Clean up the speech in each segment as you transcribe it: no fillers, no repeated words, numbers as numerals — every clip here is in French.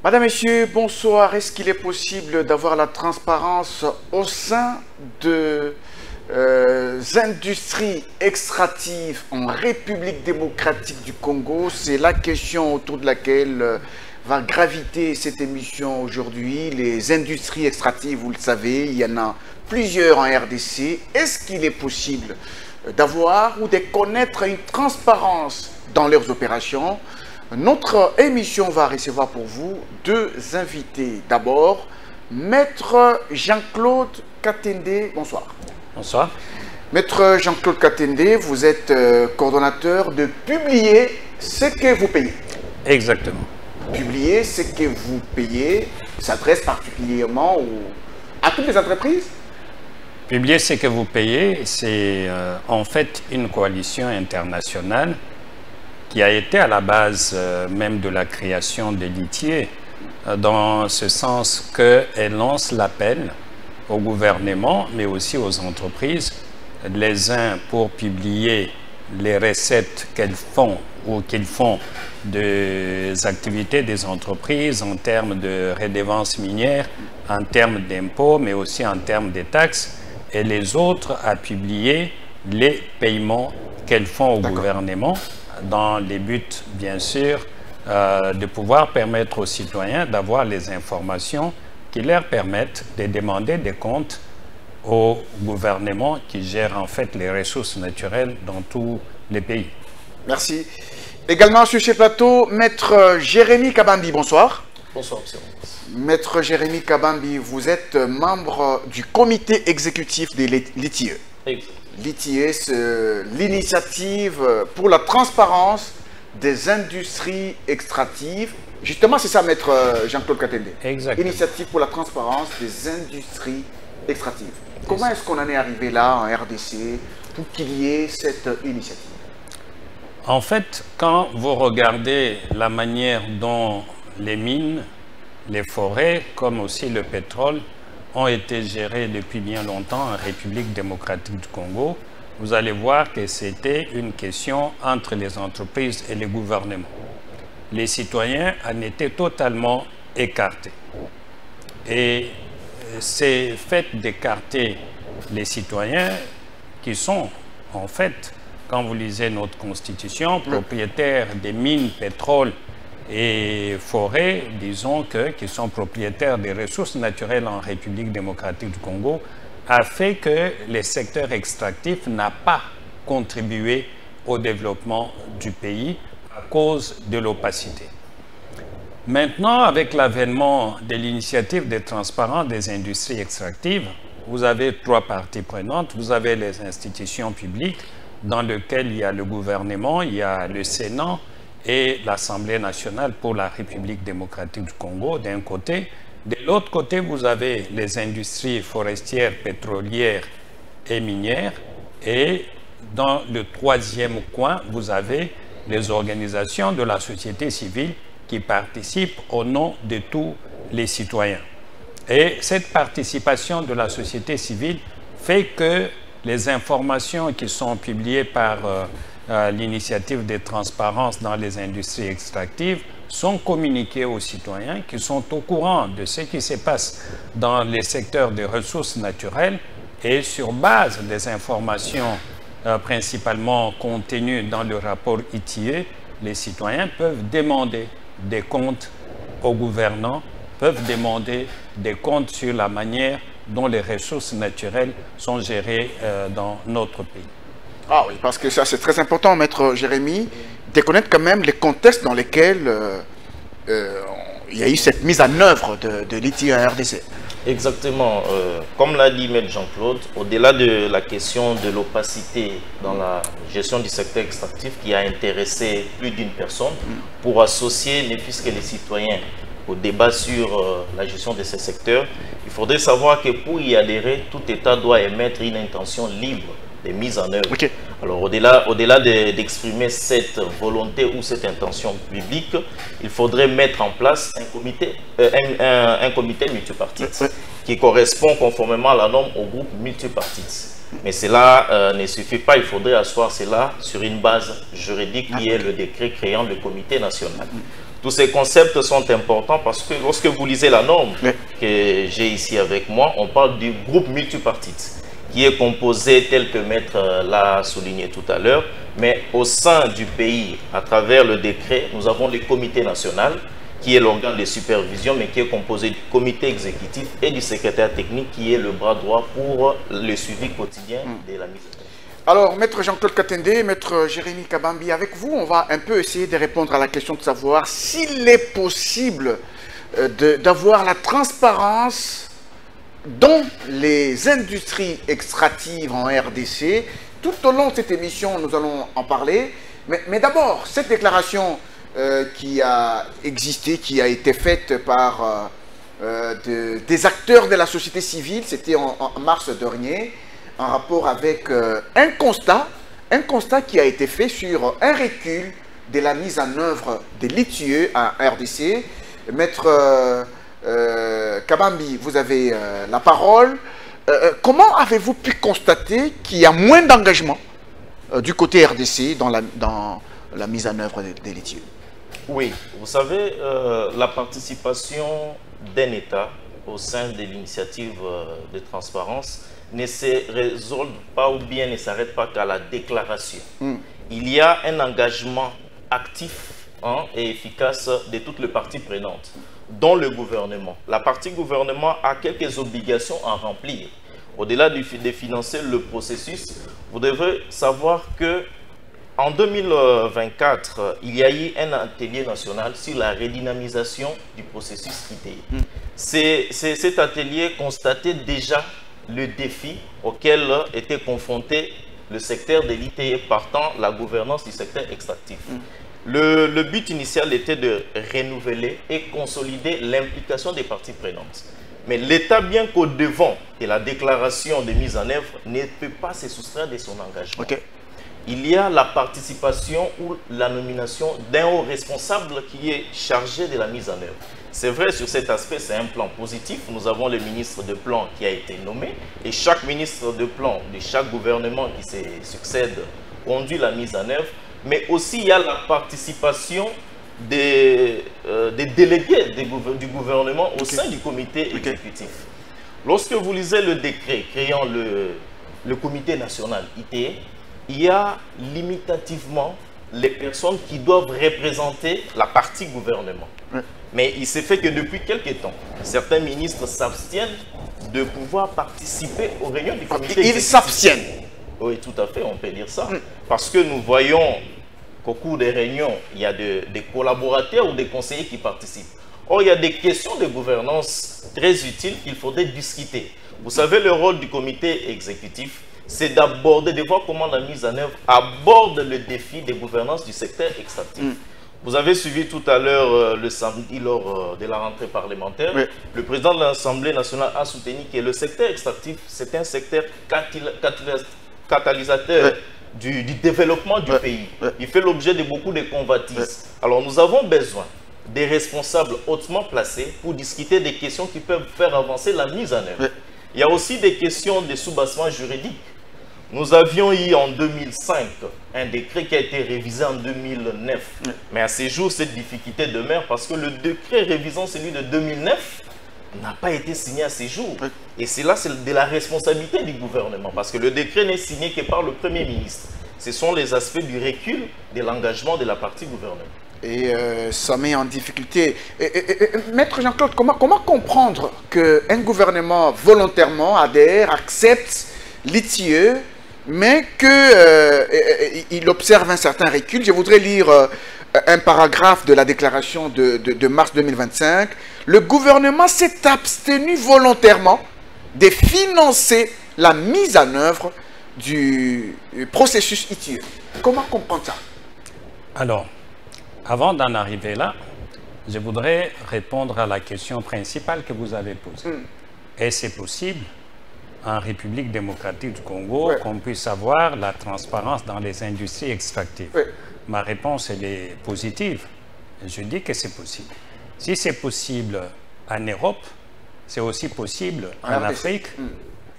Madame, Messieurs, bonsoir. Est-ce qu'il est possible d'avoir la transparence au sein de industries extractives en République démocratique du Congo? C'est la question autour de laquelle va graviter cette émission aujourd'hui. Les industries extractives, vous le savez, il y en a plusieurs en RDC. Est-ce qu'il est possible d'avoir ou de connaître une transparence dans leurs opérations? Notre émission va recevoir pour vous deux invités. D'abord, Maître Jean-Claude Katende. Bonsoir. Bonsoir. Maître Jean-Claude Katende, vous êtes coordonnateur de Publier ce que vous payez. Exactement. Publier ce que vous payez s'adresse particulièrement à toutes les entreprises? Publier ce que vous payez, c'est en fait une coalition internationale qui a été à la base même de la création de l'ITIE, dans ce sens qu'elle lance l'appel au gouvernement, mais aussi aux entreprises, les uns pour publier les recettes qu'elles font ou qu'ils font des activités des entreprises en termes de redevances minières, en termes d'impôts, mais aussi en termes de taxes, et les autres à publier les paiements qu'elles font au gouvernement, dans les buts, bien sûr, de pouvoir permettre aux citoyens d'avoir les informations qui leur permettent de demander des comptes au gouvernement qui gère en fait les ressources naturelles dans tous les pays. Merci. Également sur ce plateau, Maître Jérémy Kabambi, bonsoir. Bonsoir, monsieur. Maître Jérémy Kabambi, vous êtes membre du comité exécutif de l'ITIE. L'ITIE, c'est l'initiative pour la transparence des industries extractives. Justement, c'est ça, Maître Jean-Claude Katende. Exactement. Initiative pour la transparence des industries extractives. Comment est-ce qu'on en est arrivé là, en RDC, pour qu'il y ait cette initiative? En fait, quand vous regardez la manière dont les mines, les forêts, comme aussi le pétrole, ont été gérés depuis bien longtemps en République démocratique du Congo, vous allez voir que c'était une question entre les entreprises et les gouvernements. Les citoyens en étaient totalement écartés. Et c'est fait d'écarter les citoyens qui sont, en fait, quand vous lisez notre Constitution, propriétaires des mines, pétrole et forêts, disons qui sont propriétaires des ressources naturelles en République démocratique du Congo, a fait que le secteur extractif n'a pas contribué au développement du pays à cause de l'opacité. Maintenant, avec l'avènement de l'initiative de transparence des industries extractives, vous avez trois parties prenantes. Vous avez les institutions publiques dans lesquelles il y a le gouvernement, il y a le Sénat et l'Assemblée nationale pour la République démocratique du Congo d'un côté. De l'autre côté, vous avez les industries forestières, pétrolières et minières. Et dans le troisième coin, vous avez les organisations de la société civile qui participent au nom de tous les citoyens. Et cette participation de la société civile fait que les informations qui sont publiées par l'initiative de transparence dans les industries extractives sont communiquées aux citoyens qui sont au courant de ce qui se passe dans les secteurs des ressources naturelles et sur base des informations principalement contenues dans le rapport ITIE, les citoyens peuvent demander des comptes aux gouvernants, peuvent demander des comptes sur la manière dont les ressources naturelles sont gérées dans notre pays. Ah oui, parce que ça c'est très important, Maître Jérémy, de connaître quand même les contextes dans lesquels il y a eu cette mise en œuvre de l'ITIE en RDC. Exactement. Comme l'a dit Maître Jean-Claude, au-delà de la question de l'opacité dans la gestion du secteur extractif qui a intéressé plus d'une personne, pour associer ne fût-ce que les citoyens au débat sur la gestion de ces secteurs, il faudrait savoir que pour y adhérer, tout État doit émettre une intention libre de mise en œuvre. Okay. Alors au-delà d'exprimer cette volonté ou cette intention publique, il faudrait mettre en place un comité multipartite qui correspond conformément à la norme au groupe multipartite. Mais cela ne suffit pas, il faudrait asseoir cela sur une base juridique qui est le décret créant le comité national. Tous ces concepts sont importants parce que lorsque vous lisez la norme que j'ai ici avec moi, on parle du groupe multipartite qui est composé tel que Maître l'a souligné tout à l'heure, mais au sein du pays, à travers le décret, nous avons le comité national qui est l'organe de supervision, mais qui est composé du comité exécutif et du secrétaire technique qui est le bras droit pour le suivi quotidien de la mise en œuvre. Alors, Maître Jean-Claude Katende, Maître Jérémy Kabambi, avec vous, on va un peu essayer de répondre à la question de savoir s'il est possible d'avoir la transparence dans les industries extractives en RDC. Tout au long de cette émission, nous allons en parler. Mais d'abord, cette déclaration qui a existé, qui a été faite par des acteurs de la société civile, c'était en mars dernier, en rapport avec un constat qui a été fait sur un recul de la mise en œuvre des l'ITIE en RDC. Maître Kabambi, vous avez la parole. Comment avez-vous pu constater qu'il y a moins d'engagement du côté RDC dans la mise en œuvre des l'ITIE? Oui, vous savez, la participation d'un État au sein de l'initiative de transparence ne se résolve pas ou bien ne s'arrête pas qu'à la déclaration. Il y a un engagement actif et efficace de toutes les parties prenantes, dont le gouvernement. La partie gouvernement a quelques obligations à remplir. Au-delà de financer le processus, vous devez savoir que en 2024, il y a eu un atelier national sur la redynamisation du processus ITI. Cet atelier constatait déjà le défi auquel était confronté le secteur de l'ITI partant la gouvernance du secteur extractif. Le but initial était de renouveler et consolider l'implication des parties prenantes. Mais l'État, bien qu'au-devant de la déclaration de mise en œuvre, ne peut pas se soustraire de son engagement. Il y a la participation ou la nomination d'un haut responsable qui est chargé de la mise en œuvre. C'est vrai, sur cet aspect, c'est un plan positif. Nous avons le ministre de plan qui a été nommé et chaque ministre de plan de chaque gouvernement qui se succède conduit la mise en œuvre. Mais aussi, il y a la participation des délégués du gouvernement au sein du comité exécutif. Lorsque vous lisez le décret créant le comité national ITE, il y a limitativement les personnes qui doivent représenter la partie gouvernement. Mais il s'est fait que depuis quelques temps, certains ministres s'abstiennent de pouvoir participer aux réunions du comité exécutif. Ils s'abstiennent. Oui, tout à fait, on peut dire ça. Parce que nous voyons qu'au cours des réunions, il y a des collaborateurs ou des conseillers qui participent. Or, il y a des questions de gouvernance très utiles qu'il faudrait discuter. Vous savez, le rôle du comité exécutif, c'est d'aborder, de voir comment la mise en œuvre aborde le défi de gouvernance du secteur extractif. Vous avez suivi tout à l'heure le samedi lors de la rentrée parlementaire. Le président de l'Assemblée nationale a soutenu que le secteur extractif, c'est un secteur catalysateur du développement du pays. Il fait l'objet de beaucoup de convoitises. Alors nous avons besoin des responsables hautement placés pour discuter des questions qui peuvent faire avancer la mise en œuvre. Il y a aussi des questions de soubassement juridique. Nous avions eu en 2005 un décret qui a été révisé en 2009. Mais à ce jour, cette difficulté demeure parce que le décret révisant celui de 2009 n'a pas été signé à ce jour. Et c'est là, c'est de la responsabilité du gouvernement parce que le décret n'est signé que par le Premier ministre. Ce sont les aspects du recul de l'engagement de la partie gouvernement. Et ça met en difficulté. Maître Jean-Claude, comment comprendre qu'un gouvernement volontairement adhère, accepte l'ITIE, mais qu'il observe un certain recul? Je voudrais lire un paragraphe de la déclaration de mars 2025. Le gouvernement s'est abstenu volontairement de financer la mise en œuvre du processus ITIE. Comment comprendre ça? Alors, avant d'en arriver là, je voudrais répondre à la question principale que vous avez posée. Est-ce possible, en République démocratique du Congo, qu'on puisse avoir la transparence dans les industries extractives? Ma réponse, elle est positive. Je dis que c'est possible. Si c'est possible en Europe, c'est aussi possible en Afrique,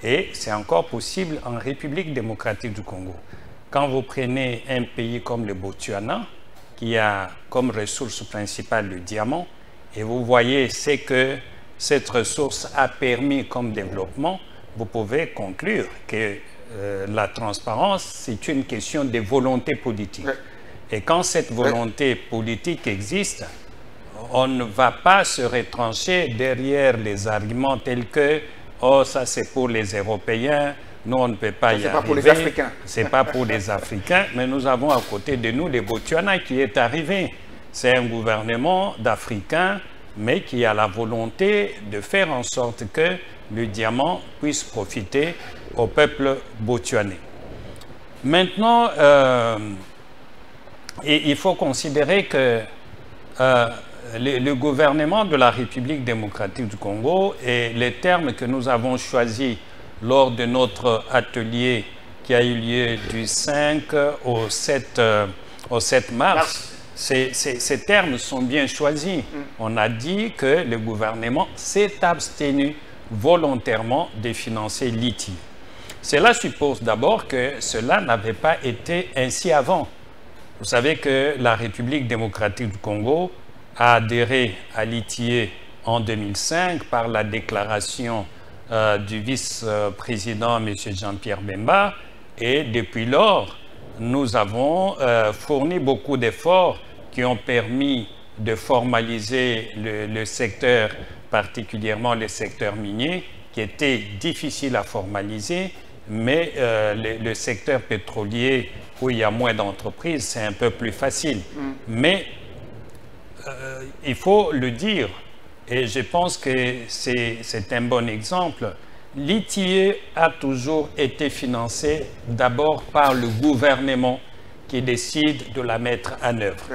Et c'est encore possible en République démocratique du Congo. Quand vous prenez un pays comme le Botswana, qui a comme ressource principale le diamant, et vous voyez ce que cette ressource a permis comme développement, vous pouvez conclure que la transparence, c'est une question de volonté politique. Et quand cette volonté politique existe, on ne va pas se retrancher derrière les arguments tels que « oh, ça c'est pour les Européens, nous on ne peut pas y arriver ». C'est pas pour les Africains. C'est pas pour les Africains, mais nous avons à côté de nous les Botswana qui est arrivé. C'est un gouvernement d'Africains, mais qui a la volonté de faire en sorte que le diamant puisse profiter au peuple botswanais. Maintenant, il faut considérer que le gouvernement de la République démocratique du Congo et les termes que nous avons choisis lors de notre atelier qui a eu lieu du 5 au 7 mars, ces termes sont bien choisis. On a dit que le gouvernement s'est abstenu volontairement de financer l'ITI. Cela suppose d'abord que cela n'avait pas été ainsi avant. Vous savez que la République démocratique du Congo a adhéré à l'ITIE en 2005 par la déclaration du vice-président M. Jean-Pierre Bemba, et depuis lors, nous avons fourni beaucoup d'efforts qui ont permis de formaliser le secteur, particulièrement le secteur minier, qui était difficile à formaliser, mais le secteur pétrolier, où il y a moins d'entreprises, c'est un peu plus facile. Mais il faut le dire, et je pense que c'est un bon exemple, l'ITIE a toujours été financé d'abord par le gouvernement qui décide de la mettre en œuvre.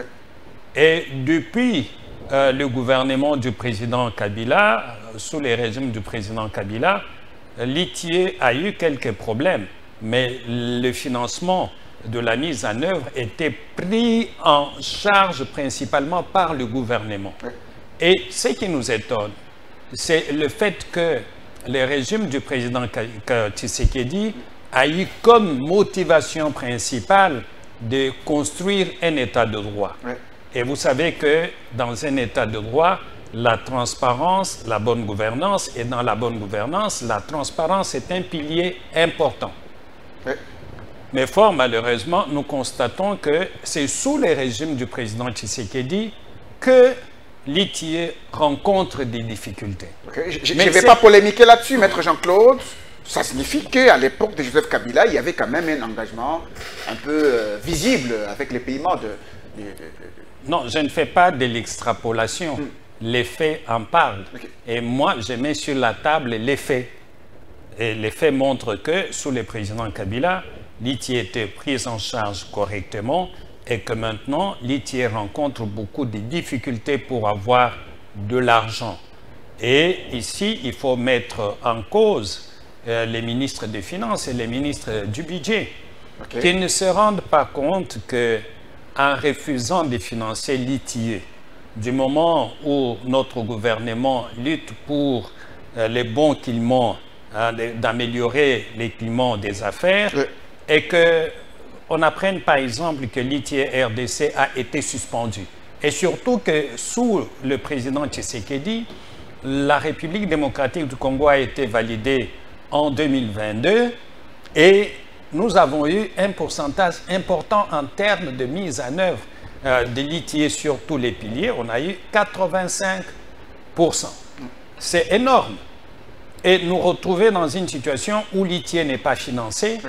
Et depuis le gouvernement du président Kabila, sous les régimes du président Kabila, l'ITIE a eu quelques problèmes, mais le financement de la mise en œuvre était pris en charge principalement par le gouvernement. Et ce qui nous étonne, c'est le fait que le régime du président Tshisekedi a eu comme motivation principale de construire un état de droit. Et vous savez que dans un état de droit, la transparence, la bonne gouvernance, et dans la bonne gouvernance, la transparence est un pilier important. Mais fort malheureusement, nous constatons que c'est sous les régimes du président Tshisekedi que l'ITIE rencontre des difficultés. Je ne vais pas polémiquer là-dessus, Maître Jean-Claude. Ça signifie qu'à l'époque de Joseph Kabila, il y avait quand même un engagement un peu visible avec les pays membres Non, je ne fais pas de l'extrapolation. Les faits en parlent. Et moi, je mets sur la table les faits. Et les faits montrent que sous le président Kabila, l'ITIE était prise en charge correctement et que maintenant, l'ITIE rencontre beaucoup de difficultés pour avoir de l'argent. Et ici, il faut mettre en cause les ministres des Finances et les ministres du Budget, qui ne se rendent pas compte qu'en refusant de financer l'ITIE, du moment où notre gouvernement lutte pour les bons climats, d'améliorer les climats des affaires, et qu'on apprenne par exemple que l'ITIE RDC a été suspendu. Et surtout que sous le président Tshisekedi, la République démocratique du Congo a été validée en 2022 et nous avons eu un pourcentage important en termes de mise en œuvre de l'ITIE sur tous les piliers. On a eu 85%. C'est énorme. Et nous retrouver dans une situation où l'ITIE n'est pas financé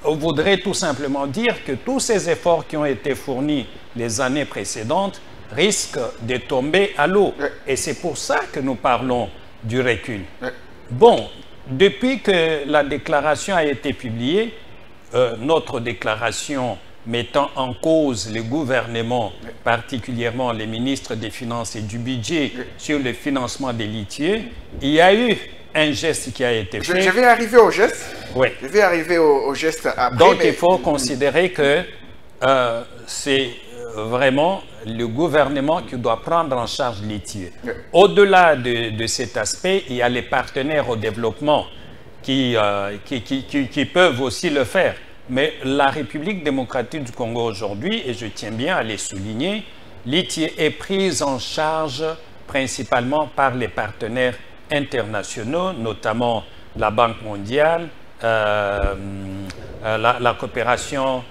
voudrait tout simplement dire que tous ces efforts qui ont été fournis les années précédentes risquent de tomber à l'eau. Et c'est pour ça que nous parlons du recul. Bon, depuis que la déclaration a été publiée, notre déclaration mettant en cause le gouvernement, particulièrement les ministres des Finances et du Budget, sur le financement des l'ITIE, il y a eu un geste qui a été fait. Je vais arriver au geste. Oui. Je vais arriver au geste après. Donc il faut considérer que c'est vraiment le gouvernement qui doit prendre en charge l'ITIE. Au-delà de cet aspect, il y a les partenaires au développement qui peuvent aussi le faire. Mais la République démocratique du Congo aujourd'hui, et je tiens bien à les souligner, l'ITIE est prise en charge principalement par les partenaires internationaux, notamment la Banque mondiale, la coopération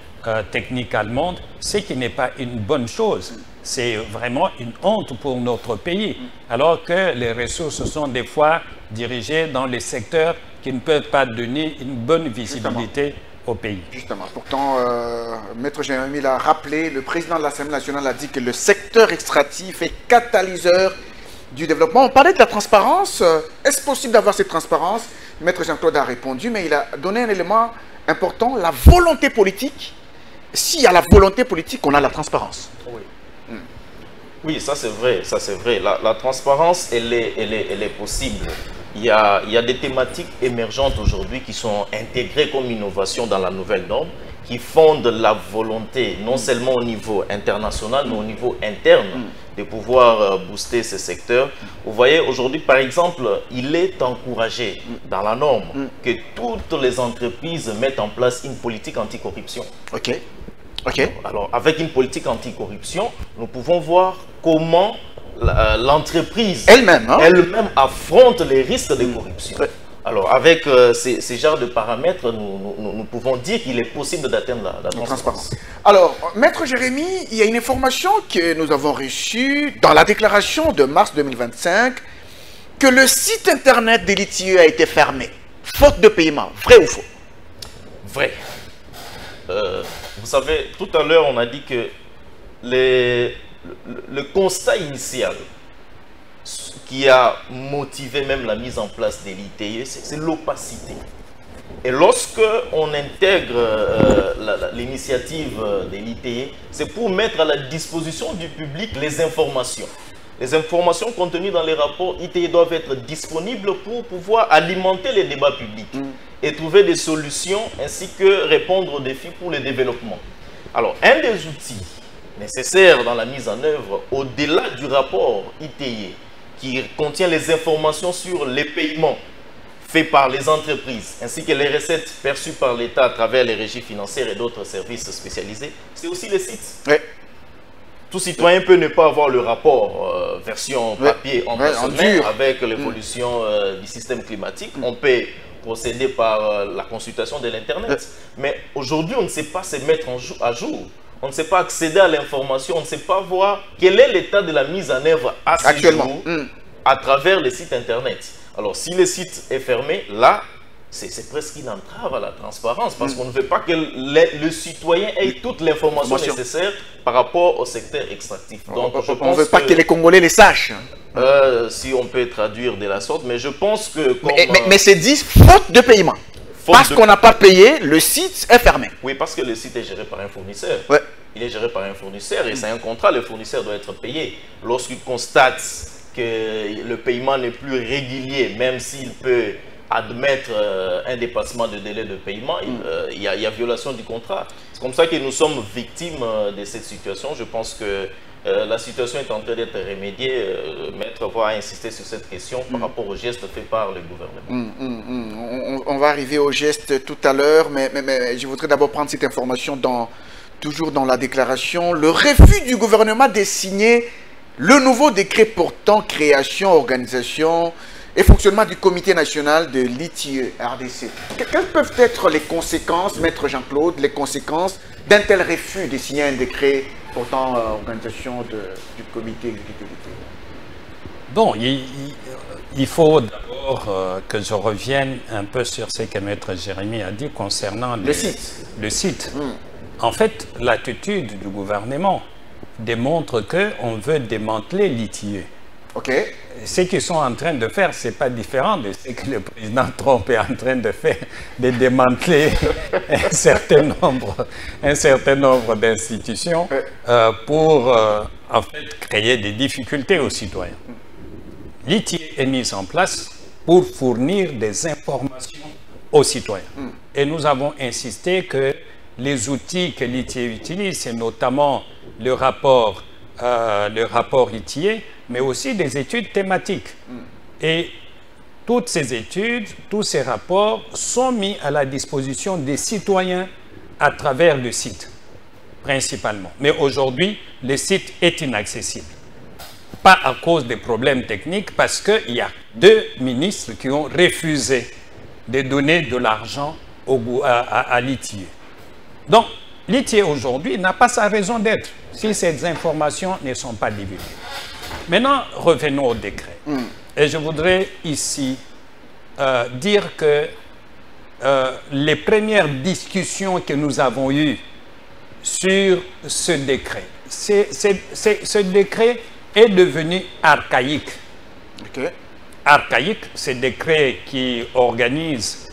technique allemande, ce qui n'est pas une bonne chose. C'est vraiment une honte pour notre pays, alors que les ressources sont des fois dirigées dans les secteurs qui ne peuvent pas donner une bonne visibilité au pays. Justement, pourtant, Maître Jérémy l'a rappelé, le président de l'Assemblée nationale a dit que le secteur extractif est catalyseur du développement. On parlait de la transparence. Est-ce possible d'avoir cette transparence? Maître Jean-Claude a répondu, mais il a donné un élément important, la volonté politique. S'il y a la volonté politique, on a la transparence. Oui. Oui, ça c'est vrai, ça c'est vrai. La transparence, elle est possible. Il y a des thématiques émergentes aujourd'hui qui sont intégrées comme innovation dans la nouvelle norme, qui fondent la volonté, non seulement au niveau international, mais au niveau interne, de pouvoir booster ces secteurs. Vous voyez, aujourd'hui, par exemple, il est encouragé dans la norme que toutes les entreprises mettent en place une politique anticorruption. OK. OK. Alors, avec une politique anticorruption, nous pouvons voir comment l'entreprise elle-même affronte les risques de corruption. Alors, avec ces genres de paramètres, nous pouvons dire qu'il est possible d'atteindre la transparence. Alors, Maître Jérémy, il y a une information que nous avons reçue dans la déclaration de mars 2025 que le site internet de l'ITIE a été fermé, faute de paiement. Vrai ou faux? Vrai. Vous savez, tout à l'heure, on a dit que le constat initial qui a motivé même la mise en place de l'ITIE, c'est l'opacité. Et lorsque on intègre l'initiative de l'ITIE, c'est pour mettre à la disposition du public les informations. Les informations contenues dans les rapports ITIE doivent être disponibles pour pouvoir alimenter les débats publics et trouver des solutions ainsi que répondre aux défis pour le développement. Alors, un des outils nécessaires dans la mise en œuvre, au-delà du rapport ITIE, qui contient les informations sur les paiements faits par les entreprises, ainsi que les recettes perçues par l'État à travers les régies financières et d'autres services spécialisés, c'est aussi les sites. Oui. Tout citoyen peut ne pas avoir le rapport version papier en dur avec l'évolution du système climatique. On peut procéder par la consultation de l'Internet. Mais aujourd'hui, on ne sait pas se mettre à jour. On ne sait pas accéder à l'information, on ne sait pas voir quel est l'état de la mise en œuvre actuellement à travers les sites Internet. Alors, si le site est fermé, là, c'est presque une entrave à la transparence parce qu'on ne veut pas que le citoyen ait toute l'information nécessaire par rapport au secteur extractif. Donc, on ne veut pas que les Congolais les sachent. Si on peut traduire de la sorte, mais je pense que... Mais c'est dit faute de paiement. Parce qu'on n'a pas payé, le site est fermé. Oui, parce que le site est géré par un fournisseur. Ouais. Il est géré par un fournisseur et c'est un contrat, le fournisseur doit être payé. Lorsqu'il constate que le paiement n'est plus régulier, même s'il peut admettre un dépassement de délai de paiement, il y a violation du contrat. C'est comme ça que nous sommes victimes de cette situation. Je pense que la situation est en train d'être remédiée. Maître va insister sur cette question par rapport aux gestes faits par le gouvernement. On va arriver aux gestes tout à l'heure, mais je voudrais d'abord prendre cette information toujours dans la déclaration. Le refus du gouvernement de signer le nouveau décret portant création, organisation et fonctionnement du comité national de l'ITIE RDC. Quelles peuvent être les conséquences, Maître Jean-Claude, les conséquences d'un tel refus de signer un décret portant organisation du comité de l'ITIE? Bon, il faut d'abord que je revienne un peu sur ce que Maître Jérémy a dit concernant le site. En fait, l'attitude du gouvernement démontre qu'on veut démanteler l'ITIE. OK. Ce qu'ils sont en train de faire, ce n'est pas différent de ce que le président Trump est en train de faire, de démanteler un certain nombre d'institutions pour en fait créer des difficultés aux citoyens. L'ITIE est mise en place pour fournir des informations aux citoyens. Et nous avons insisté que les outils que l'ITIE utilise, c'est notamment le rapport ITIE, mais aussi des études thématiques. Et toutes ces études, tous ces rapports sont mis à la disposition des citoyens à travers le site, principalement. Mais aujourd'hui, le site est inaccessible. Pas à cause des problèmes techniques, parce qu'il y a 2 ministres qui ont refusé de donner de l'argent à l'ITIE. Donc, l'ITIE aujourd'hui n'a pas sa raison d'être si ces informations ne sont pas divulguées. Maintenant, revenons au décret. Et je voudrais ici dire que les premières discussions que nous avons eues sur ce décret, ce décret est devenu archaïque. Okay. Archaïque, ce décret qui organise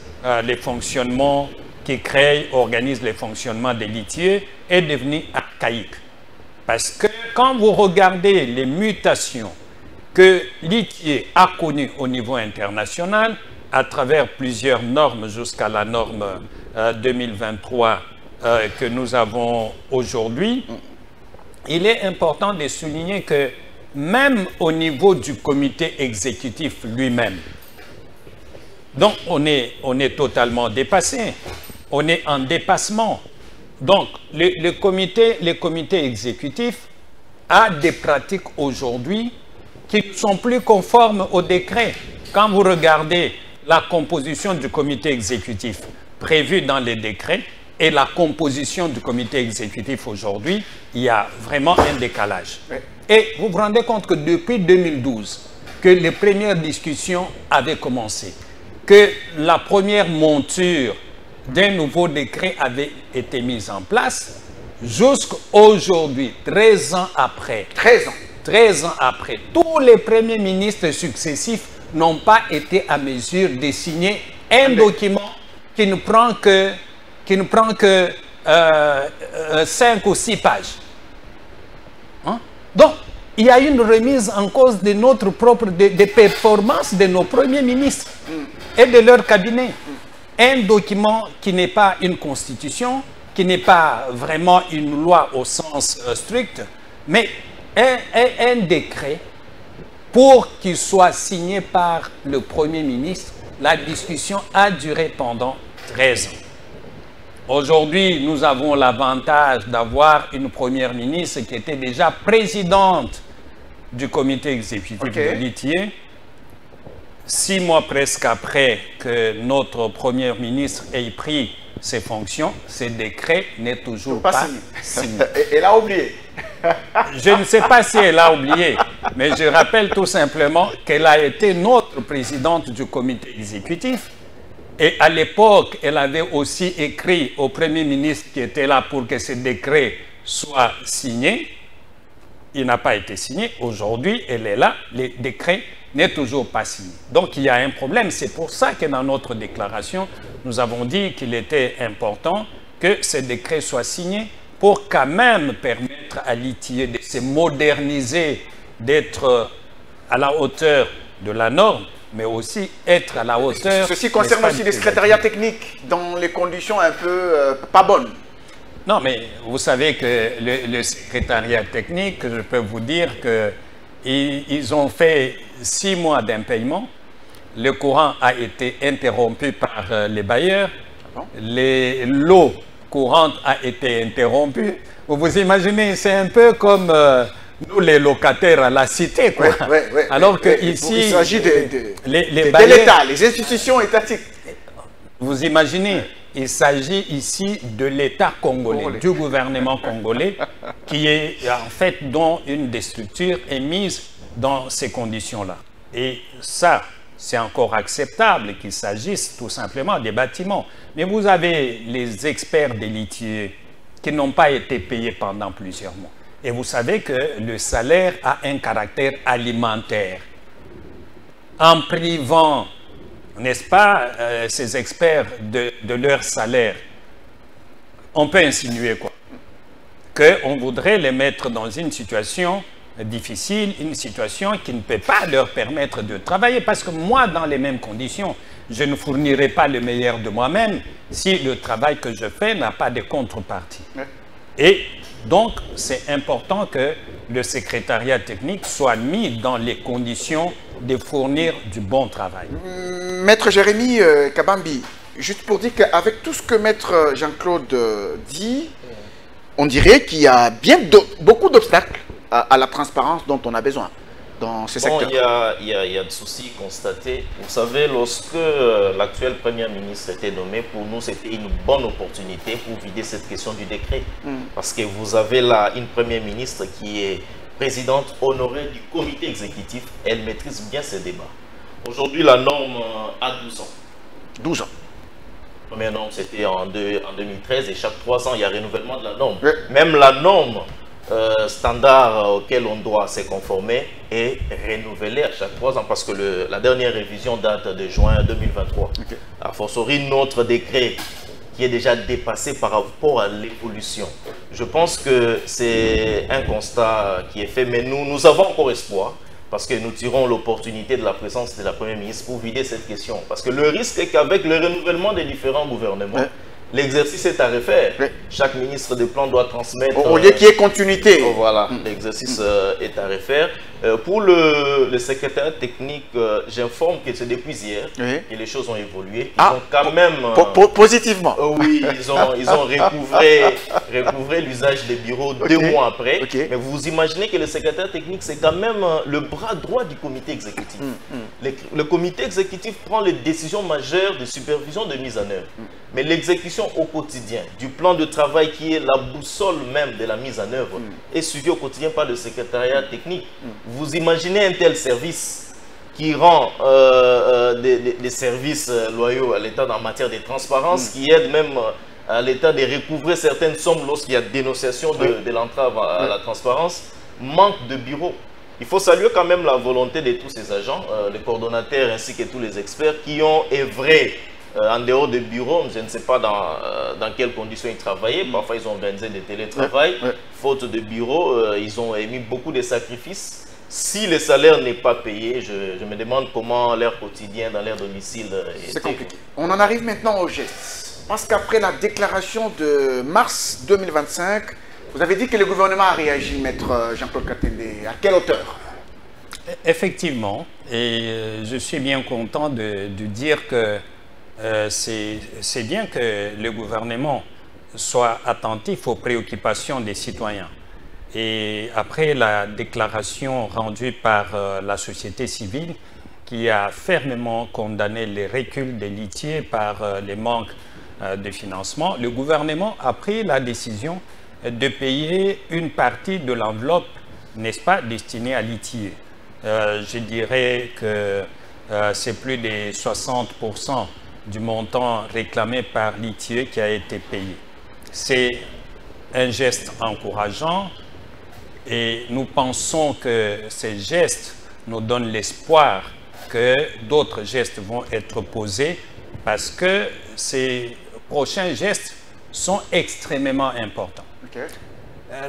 les fonctionnements, qui crée, organise les fonctionnements de l'ITIE, est devenu archaïque. Parce que quand vous regardez les mutations que l'ITIE a connues au niveau international, à travers plusieurs normes jusqu'à la norme 2023 que nous avons aujourd'hui, il est important de souligner que même au niveau du comité exécutif lui-même, donc on est totalement dépassé, on est en dépassement. Donc le comité exécutif a des pratiques aujourd'hui qui ne sont plus conformes au décret. Quand vous regardez la composition du comité exécutif prévue dans les décrets et la composition du comité exécutif aujourd'hui, il y a vraiment un décalage. Et vous vous rendez compte que depuis 2012, que les premières discussions avaient commencé, que la première monture d'un nouveau décret avait été mise en place, jusqu'à aujourd'hui, 13 ans après. 13 ans après, tous les premiers ministres successifs n'ont pas été à mesure de signer un document qui ne prend que 5 ou 6 pages. Hein? Donc, il y a une remise en cause de notre propre, des performances de nos premiers ministres et de leur cabinet. Un document qui n'est pas une constitution, qui n'est pas vraiment une loi au sens strict, mais un décret pour qu'il soit signé par le Premier ministre. La discussion a duré pendant 13 ans. Aujourd'hui, nous avons l'avantage d'avoir une première ministre qui était déjà présidente du comité exécutif de l'ITIE. 6 mois presque après que notre premier ministre ait pris ses fonctions, ce décret n'est toujours pas signé. Elle a oublié. Je ne sais pas si elle a oublié, mais je rappelle tout simplement qu'elle a été notre présidente du comité exécutif. Et à l'époque, elle avait aussi écrit au Premier ministre qui était là pour que ce décret soit signé. Il n'a pas été signé. Aujourd'hui, elle est là. Le décret n'est toujours pas signé. Donc, il y a un problème. C'est pour ça que dans notre déclaration, nous avons dit qu'il était important que ce décret soit signé pour quand même permettre à l'ITIE de se moderniser, d'être à la hauteur de la norme, mais aussi être à la hauteur... Ceci concerne aussi les secrétariats techniques dans les conditions un peu pas bonnes. Non, mais vous savez que le secrétariat technique, je peux vous dire qu'ils ont fait 6 mois d'impayement. Le courant a été interrompu par les bailleurs. L'eau courante a été interrompue. Vous vous imaginez, c'est un peu comme nous les locataires à la cité, quoi. Alors que ici, il s'agit de l'État, les institutions étatiques. Vous imaginez, il s'agit ici de l'État congolais, du gouvernement congolais, qui est en fait dont une des structures est mise dans ces conditions-là. Et ça, c'est encore acceptable qu'il s'agisse tout simplement des bâtiments. Mais vous avez les experts de l'ITIE qui n'ont pas été payés pendant plusieurs mois. Et vous savez que le salaire a un caractère alimentaire. En privant, n'est-ce pas, ces experts de leur salaire, on peut insinuer quoi? Qu'on voudrait les mettre dans une situation difficile, une situation qui ne peut pas leur permettre de travailler. Parce que moi, dans les mêmes conditions, je ne fournirai pas le meilleur de moi-même si le travail que je fais n'a pas de contrepartie. Et donc, c'est important que le secrétariat technique soit mis dans les conditions de fournir du bon travail. Maître Jérémy Kabambi, juste pour dire qu'avec tout ce que Maître Jean-Claude dit, on dirait qu'il y a beaucoup d'obstacles à la transparence dont on a besoin dans ces secteurs. Il y a de soucis constatés. Vous savez, lorsque l'actuel Premier ministre était nommé, pour nous, c'était une bonne opportunité pour vider cette question du décret. Parce que vous avez là une Première ministre qui est présidente honorée du comité exécutif. Elle maîtrise bien ces débats. Aujourd'hui, la norme a 12 ans. 12 ans. La première norme, c'était en 2013 et chaque 3 ans, il y a renouvellement de la norme. Oui. Même la norme standard auquel on doit se conformer est renouvelée à chaque 3 ans parce que la dernière révision date de juin 2023. Okay. A fortiori, notre décret qui est déjà dépassé par rapport à l'évolution. Je pense que c'est un constat qui est fait, mais nous avons encore espoir parce que nous tirons l'opportunité de la présence de la Première ministre pour vider cette question. Parce que le risque est qu'avec le renouvellement des différents gouvernements, l'exercice est à refaire. Chaque ministre de plan doit transmettre... Au lieu qu'il y ait continuité. Voilà, l'exercice est à refaire. Pour le secrétaire technique, j'informe que c'est depuis hier que les choses ont évolué. Ils ont quand même... Positivement. Oui, ils ont recouvré l'usage des bureaux 2 mois après. Mais vous imaginez que le secrétaire technique, c'est quand même le bras droit du comité exécutif. Le comité exécutif prend les décisions majeures de supervision de mise en œuvre. Mais l'exécution au quotidien du plan de travail qui est la boussole même de la mise en œuvre est suivie au quotidien par le secrétariat technique. Vous imaginez un tel service qui rend des services loyaux à l'État en matière de transparence, qui aide même à l'État de recouvrer certaines sommes lorsqu'il y a dénonciation de l'entrave à la transparence, manque de bureaux. Il faut saluer quand même la volonté de tous ces agents, les coordonnateurs ainsi que tous les experts qui ont œuvré en dehors de bureaux. Je ne sais pas dans quelles conditions ils travaillaient. Parfois, ils ont organisé des télétravail. Faute de bureaux, ils ont émis beaucoup de sacrifices. Si le salaire n'est pas payé, je me demande comment leur quotidien dans leur domicile est. C'est compliqué. On en arrive maintenant au geste. Parce qu'après la déclaration de mars 2025, vous avez dit que le gouvernement a réagi, Maître Jean-Claude Katende. À quelle hauteur? Effectivement. Et je suis bien content de dire que c'est bien que le gouvernement soit attentif aux préoccupations des citoyens. Et après la déclaration rendue par la société civile qui a fermement condamné les reculs des litiers par les manques de financement, le gouvernement a pris la décision de payer une partie de l'enveloppe, n'est-ce pas, destinée à litier. Je dirais que c'est plus de 60% du montant réclamé par litier qui a été payé. C'est un geste encourageant et nous pensons que ces gestes nous donnent l'espoir que d'autres gestes vont être posés parce que ces prochains gestes sont extrêmement importants.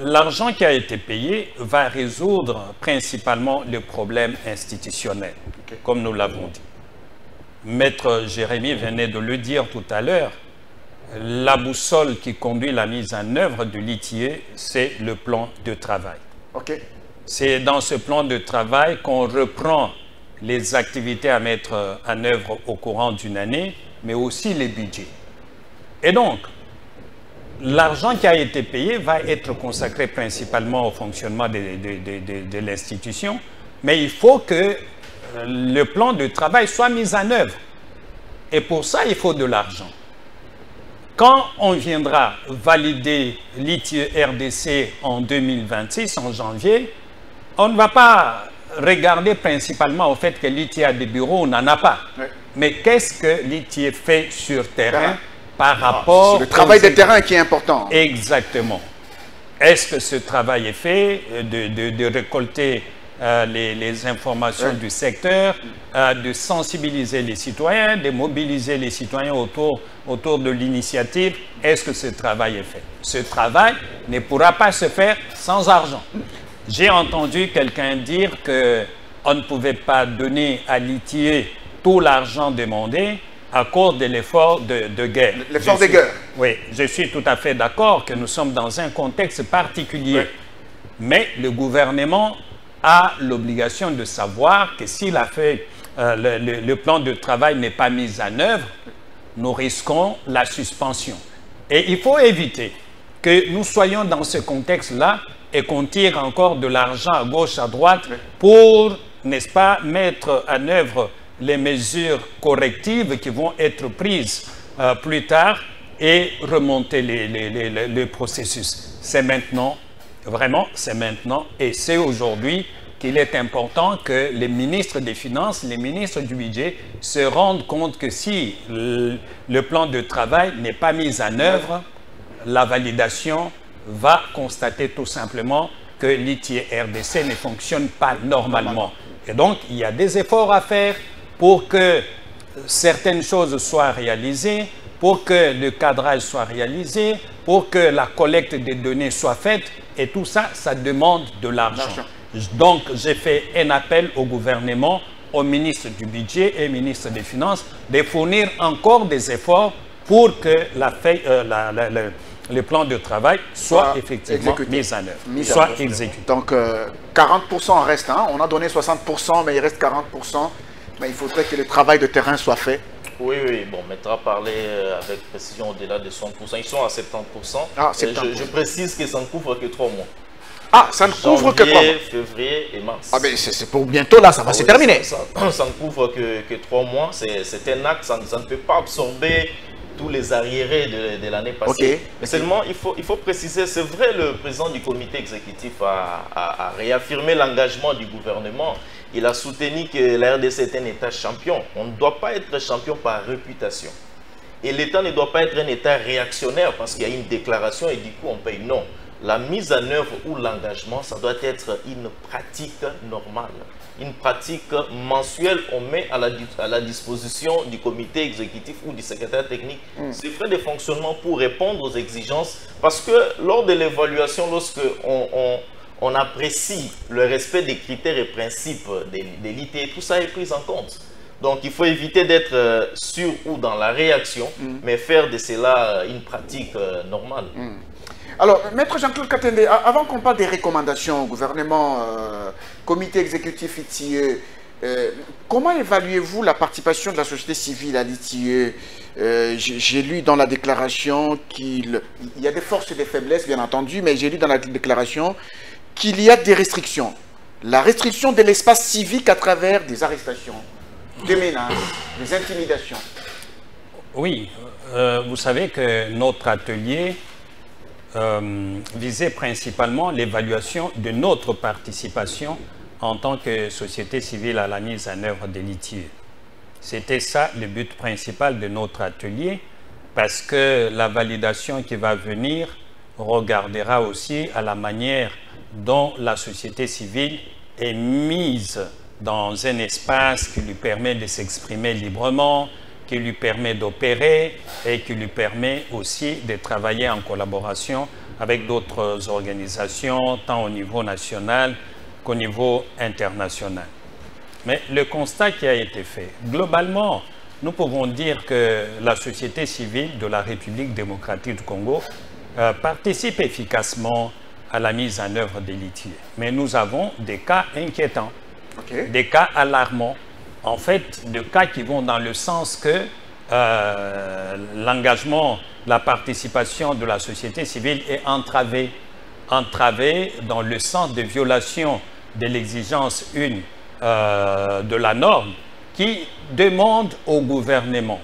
L'argent qui a été payé va résoudre principalement le problème institutionnel, comme nous l'avons dit. Maître Jérémy venait de le dire tout à l'heure, la boussole qui conduit la mise en œuvre du litier, c'est le plan de travail. C'est dans ce plan de travail qu'on reprend les activités à mettre en œuvre au courant d'une année, mais aussi les budgets. Et donc, l'argent qui a été payé va être consacré principalement au fonctionnement de l'institution, mais il faut que le plan de travail soit mis en œuvre. Et pour ça, il faut de l'argent. Quand on viendra valider l'ITIE RDC en 2026, en janvier, on ne va pas regarder principalement au fait que l'ITIE a des bureaux, on n'en a pas. Mais qu'est-ce que l'ITIE fait sur terrain par rapport... C'est le travail de terrain qui est important. Exactement. Est-ce que ce travail est fait de récolter les informations du secteur, de sensibiliser les citoyens, de mobiliser les citoyens autour de l'initiative? Est-ce que ce travail est fait? Ce travail ne pourra pas se faire sans argent. J'ai entendu quelqu'un dire qu'on ne pouvait pas donner à l'ITIE tout l'argent demandé à cause de l'effort de guerre. L'effort de guerre. Oui, je suis tout à fait d'accord que nous sommes dans un contexte particulier. Mais le gouvernement a l'obligation de savoir que si le plan de travail n'est pas mis en œuvre, nous risquons la suspension. Et il faut éviter que nous soyons dans ce contexte-là et qu'on tire encore de l'argent à gauche, à droite pour, n'est-ce pas, mettre en œuvre les mesures correctives qui vont être prises plus tard et remonter le processus. C'est maintenant, vraiment, c'est maintenant et c'est aujourd'hui qu'il est important que les ministres des Finances, les ministres du Budget se rendent compte que si le plan de travail n'est pas mis en œuvre, la validation va constater tout simplement que l'ITIE RDC ne fonctionne pas normalement. Et donc, il y a des efforts à faire pour que certaines choses soient réalisées, pour que le cadrage soit réalisé, pour que la collecte des données soit faite. Et tout ça, ça demande de l'argent. Donc, j'ai fait un appel au gouvernement, au ministre du Budget et au ministre des Finances, de fournir encore des efforts pour que le plan de travail soit effectivement mis en œuvre, soit exécuté. Donc, 40% reste. Hein? On a donné 60%, mais il reste 40%. Mais il faudrait que le travail de terrain soit fait. Oui, oui, bon, maintenant parler avec précision au-delà de 60%. Ils sont à 70%. Ah, 70%. Je précise que ça ne couvre que 3 mois. Ah, ça ne couvre que 3 mois. Février et mars. Ah, mais c'est pour bientôt là, ça va se terminer. Ça ne couvre que 3 mois. C'est un acte, ça ne peut pas absorber tous les arriérés de l'année passée. Okay. Mais seulement, il faut préciser, c'est vrai, le président du comité exécutif a réaffirmé l'engagement du gouvernement. Il a soutenu que la RDC est un État champion. On ne doit pas être champion par réputation. Et l'État ne doit pas être un État réactionnaire parce qu'il y a une déclaration et du coup on paye. Non. La mise en œuvre ou l'engagement, ça doit être une pratique normale. Une pratique mensuelle, on met à la disposition du comité exécutif ou du secrétaire technique ces frais de fonctionnement pour répondre aux exigences. Parce que lors de l'évaluation, lorsque on apprécie le respect des critères et principes de l'IT, tout ça est pris en compte. Donc il faut éviter d'être sur ou dans la réaction, mais faire de cela une pratique normale. Alors, Maître Jean-Claude Katende, avant qu'on parle des recommandations au gouvernement, comité exécutif ITIE, comment évaluez-vous la participation de la société civile à l'ITIE? J'ai lu dans la déclaration qu'il y a des forces et des faiblesses, bien entendu, mais j'ai lu dans la déclaration qu'il y a des restrictions. La restriction de l'espace civique à travers des arrestations, des menaces, des intimidations. Oui, vous savez que notre atelier visait principalement l'évaluation de notre participation en tant que société civile à la mise en œuvre de l'ITIE. C'était ça le but principal de notre atelier, parce que la validation qui va venir regardera aussi à la manière dont la société civile est mise dans un espace qui lui permet de s'exprimer librement, qui lui permet d'opérer et qui lui permet aussi de travailler en collaboration avec d'autres organisations, tant au niveau national qu'au niveau international. Mais le constat qui a été fait, globalement, nous pouvons dire que la société civile de la République démocratique du Congo participe efficacement à la mise en œuvre de l'ITIE. Mais nous avons des cas inquiétants, des cas alarmants, en fait, des cas qui vont dans le sens que l'engagement, la participation de la société civile est entravée dans le sens de violation de l'exigence 1 de la norme qui demande au gouvernement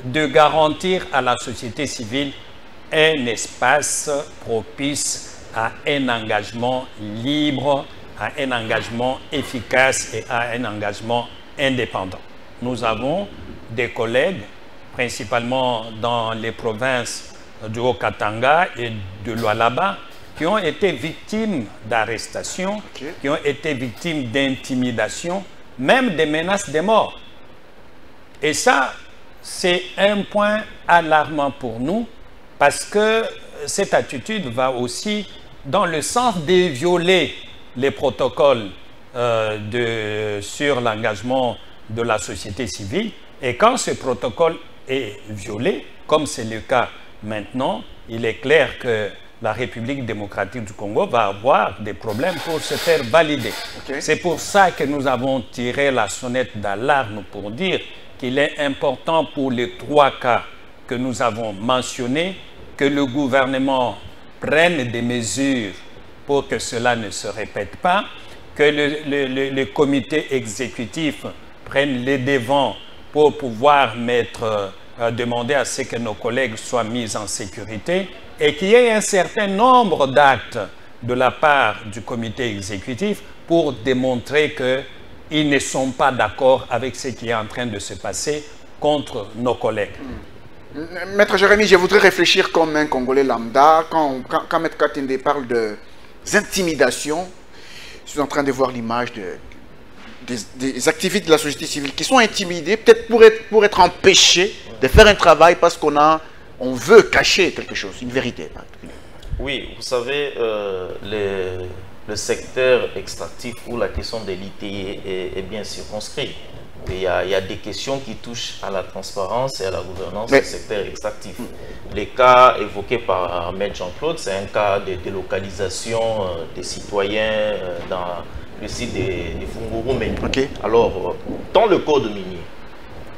de garantir à la société civile un espace propice à un engagement libre, à un engagement efficace et à un engagement indépendant. Nous avons des collègues, principalement dans les provinces du Haut-Katanga et de l'Oualaba, qui ont été victimes d'arrestations, qui ont été victimes d'intimidation, même des menaces de mort. Et ça, c'est un point alarmant pour nous, parce que cette attitude va aussi dans le sens de violer les protocoles sur l'engagement de la société civile. Et quand ce protocole est violé, comme c'est le cas maintenant, il est clair que la République démocratique du Congo va avoir des problèmes pour se faire valider. Okay. C'est pour ça que nous avons tiré la sonnette d'alarme pour dire qu'il est important pour les 3 cas que nous avons mentionnés que le gouvernement prenne des mesures pour que cela ne se répète pas, que le comité exécutif prenne les devants pour pouvoir demander à ce que nos collègues soient mis en sécurité et qu'il y ait un certain nombre d'actes de la part du comité exécutif pour démontrer qu'ils ne sont pas d'accord avec ce qui est en train de se passer contre nos collègues. Maître Jérémy, je voudrais réfléchir comme un Congolais lambda. Quand Maître Katende parle de intimidations, je suis en train de voir l'image des activistes de la société civile qui sont intimidés, peut-être pour être empêchés de faire un travail parce on veut cacher quelque chose, une vérité. Oui, vous savez, le secteur extractif où la question de l'ITI est bien circonscrit. Il y a des questions qui touchent à la transparence et à la gouvernance du secteur extractif. Les cas évoqués par Maître Jean-Claude, c'est un cas de délocalisation des citoyens dans le site de Funguru. Okay. Alors, dans le code minier,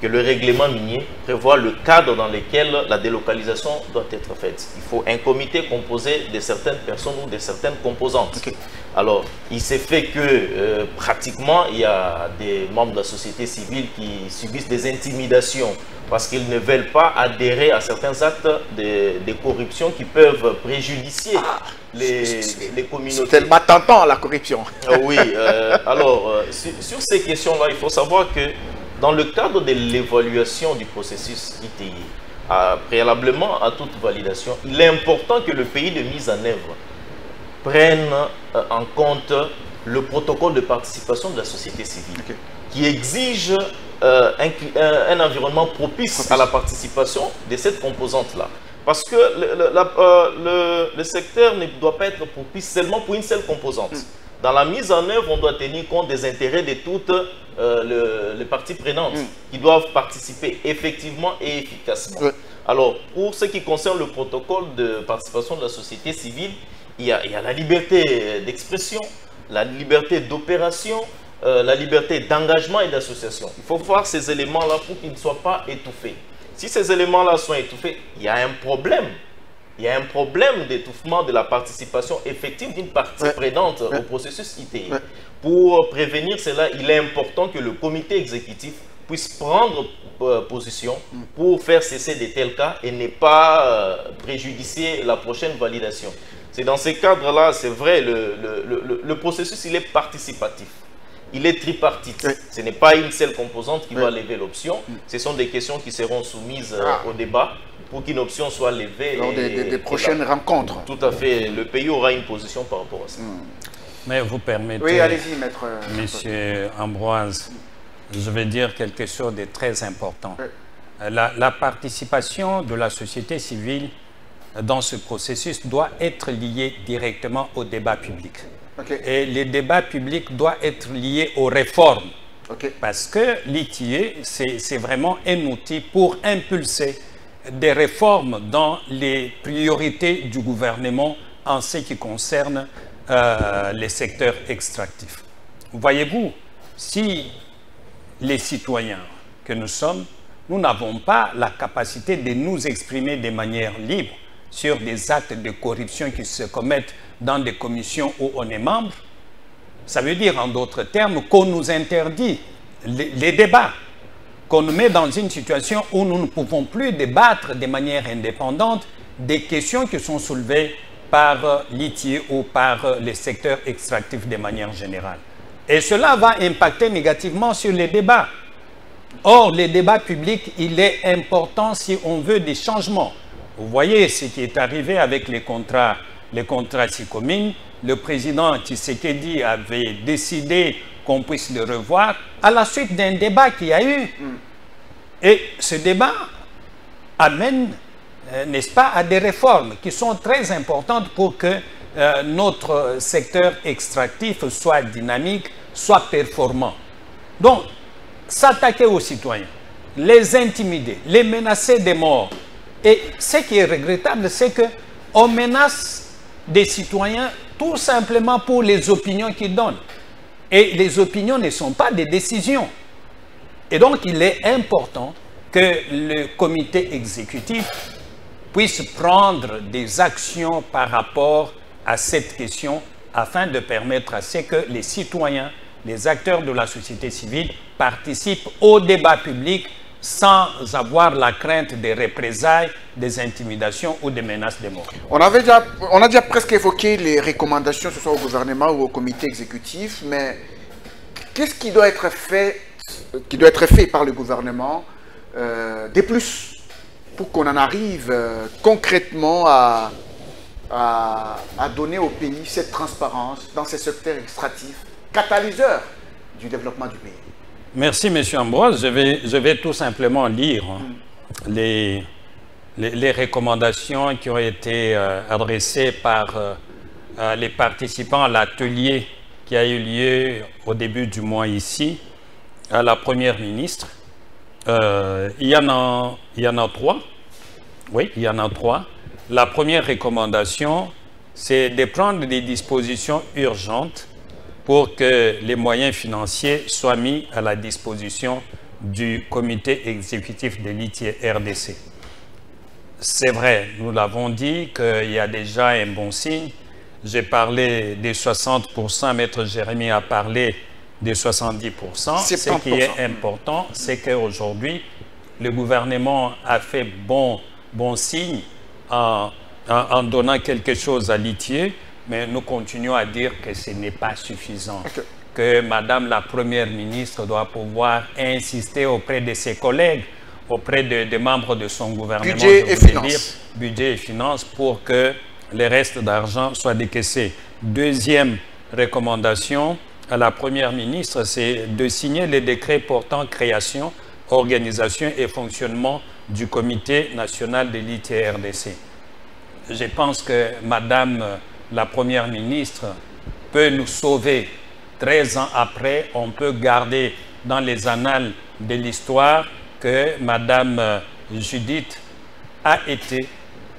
que le règlement minier prévoit le cadre dans lequel la délocalisation doit être faite. Il faut un comité composé de certaines personnes ou de certaines composantes. Okay. Alors, il s'est fait que pratiquement, il y a des membres de la société civile qui subissent des intimidations parce qu'ils ne veulent pas adhérer à certains actes de corruption qui peuvent préjudicier les communautés. C'est tellement tentant, la corruption. Oui, alors, sur ces questions-là, il faut savoir que dans le cadre de l'évaluation du processus ITI, préalablement à toute validation, il est important que le pays de mise en œuvre prenne en compte le protocole de participation de la société civile, qui exige un environnement propice à la participation de cette composante-là. Parce que le secteur ne doit pas être propice seulement pour une seule composante. Dans la mise en œuvre, on doit tenir compte des intérêts de toutes les parties prenantes qui doivent participer effectivement et efficacement. Alors, pour ce qui concerne le protocole de participation de la société civile, il y a la liberté d'expression, la liberté d'opération, la liberté d'engagement et d'association. Il faut voir ces éléments-là pour qu'ils ne soient pas étouffés. Si ces éléments-là sont étouffés, il y a un problème. Il y a un problème d'étouffement de la participation effective d'une partie prenante au processus ITI. Pour prévenir cela, il est important que le comité exécutif puisse prendre position pour faire cesser de tels cas et ne pas préjudicier la prochaine validation. C'est dans ces cadres-là, c'est vrai, le processus il est participatif. Il est tripartite. Ce n'est pas une seule composante qui va lever l'option. Ce sont des questions qui seront soumises au débat pour qu'une option soit levée. Lors des prochaines rencontres. Tout à fait. Le pays aura une position par rapport à ça. Mais vous permettez, oui, allez-y, maître. Monsieur Ambroise, je vais dire quelque chose de très important. La participation de la société civile dans ce processus doit être liée directement au débat public. Et les débats publics doivent être liés aux réformes. Parce que l'ITI, c'est vraiment un outil pour impulser des réformes dans les priorités du gouvernement en ce qui concerne les secteurs extractifs. Voyez-vous, si les citoyens que nous sommes, nous n'avons pas la capacité de nous exprimer de manière libre sur des actes de corruption qui se commettent dans des commissions où on est membre, ça veut dire en d'autres termes qu'on nous interdit les débats, qu'on nous met dans une situation où nous ne pouvons plus débattre de manière indépendante des questions qui sont soulevées par l'ITI ou par les secteurs extractifs de manière générale. Et cela va impacter négativement sur les débats. Or, les débats publics, il est important si on veut des changements. Vous voyez ce qui est arrivé avec les contrats SICOMINE. Le président Tshisekedi avait décidé qu'on puisse le revoir à la suite d'un débat qu'il y a eu. Et ce débat amène, n'est-ce pas, à des réformes qui sont très importantes pour que notre secteur extractif soit dynamique, soit performant. Donc, s'attaquer aux citoyens, les intimider, les menacer de mort. Et ce qui est regrettable, c'est qu'on menace des citoyens tout simplement pour les opinions qu'ils donnent. Et les opinions ne sont pas des décisions. Et donc, il est important que le comité exécutif puisse prendre des actions par rapport à cette question afin de permettre à ce que les citoyens, les acteurs de la société civile participent au débat public sans avoir la crainte des représailles, des intimidations ou des menaces de mort. On a déjà presque évoqué les recommandations, que ce soit au gouvernement ou au comité exécutif, mais qu'est-ce qui doit être fait par le gouvernement de plus pour qu'on en arrive concrètement à donner au pays cette transparence dans ces secteurs extractifs, catalyseurs du développement du pays? Merci, M. Ambroise. Je vais tout simplement lire les recommandations qui ont été adressées par les participants à l'atelier qui a eu lieu au début du mois ici, à la Première ministre. Il y en a trois. Oui, il y en a trois. La première recommandation, c'est de prendre des dispositions urgentes pour que les moyens financiers soient mis à la disposition du comité exécutif de l'ITIE RDC. C'est vrai, nous l'avons dit qu'il y a déjà un bon signe. J'ai parlé des 60%, Maître Jérémy a parlé des 70%. Ce qui est important, c'est qu'aujourd'hui, le gouvernement a fait bon signe en donnant quelque chose à l'ITIE, mais nous continuons à dire que ce n'est pas suffisant. Que Madame la Première ministre doit pouvoir insister auprès de ses collègues, auprès des membres de son gouvernement, budget et finances, pour que les restes d'argent soient décaissés. Deuxième recommandation à la Première ministre, c'est de signer les décrets portant création, organisation et fonctionnement du Comité national de l'ITIE-RDC. Je pense que Madame la Première ministre peut nous sauver. 13 ans après, on peut garder dans les annales de l'histoire que Madame Judith a été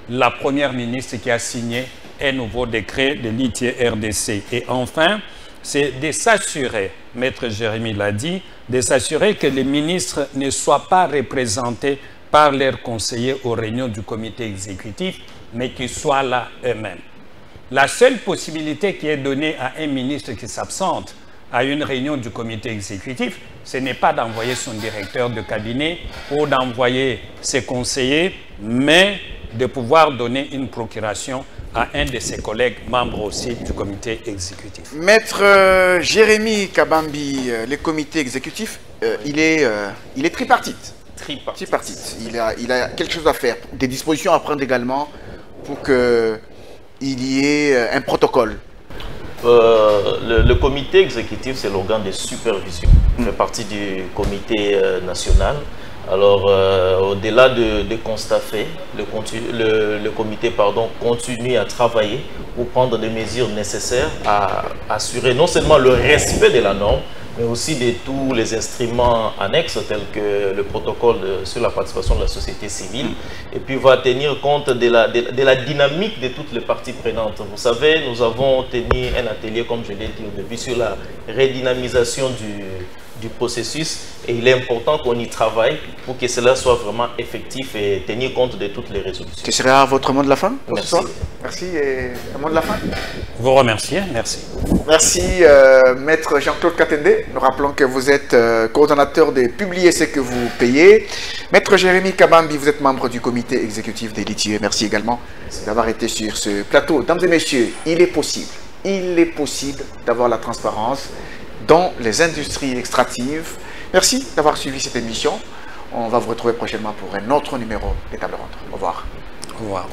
la Première ministre qui a signé un nouveau décret de l'ITIE-RDC. Et enfin, c'est de s'assurer, Maître Jérémy l'a dit, de s'assurer que les ministres ne soient pas représentés par leurs conseillers aux réunions du comité exécutif, mais qu'ils soient là eux-mêmes. La seule possibilité qui est donnée à un ministre qui s'absente à une réunion du comité exécutif, ce n'est pas d'envoyer son directeur de cabinet ou d'envoyer ses conseillers, mais de pouvoir donner une procuration à un de ses collègues membres aussi du comité exécutif. Maître Jérémy Kabambi, le comité exécutif, il est tripartite. Tripartite. Il a quelque chose à faire, des dispositions à prendre également pour qu'il y ait un protocole. Le comité exécutif, c'est l'organe de supervision. Il fait partie du comité national. Alors, au-delà de constats faits, le comité continue à travailler pour prendre des mesures nécessaires à assurer non seulement le respect de la norme, mais aussi de tous les instruments annexes tels que le protocole sur la participation de la société civile, et puis va tenir compte de la dynamique de toutes les parties prenantes. Vous savez, nous avons tenu un atelier, comme je l'ai dit au début, sur la redynamisation du processus, et il est important qu'on y travaille pour que cela soit vraiment effectif et tenir compte de toutes les résolutions. Ce sera votre mot de la fin pour Merci. ce soir. Merci. Et un mot de la fin. Vous remercier, merci. Merci, Maître Jean-Claude Katende. Nous rappelons que vous êtes coordonnateur de Publier ce que vous payez. Maître Jérémy Kabambi, vous êtes membre du comité exécutif des l'ITIE. Merci également d'avoir été sur ce plateau. Mesdames et messieurs, il est possible d'avoir la transparence dans les industries extractives. Merci d'avoir suivi cette émission. On va vous retrouver prochainement pour un autre numéro des Tables Rondes. Au revoir. Au revoir.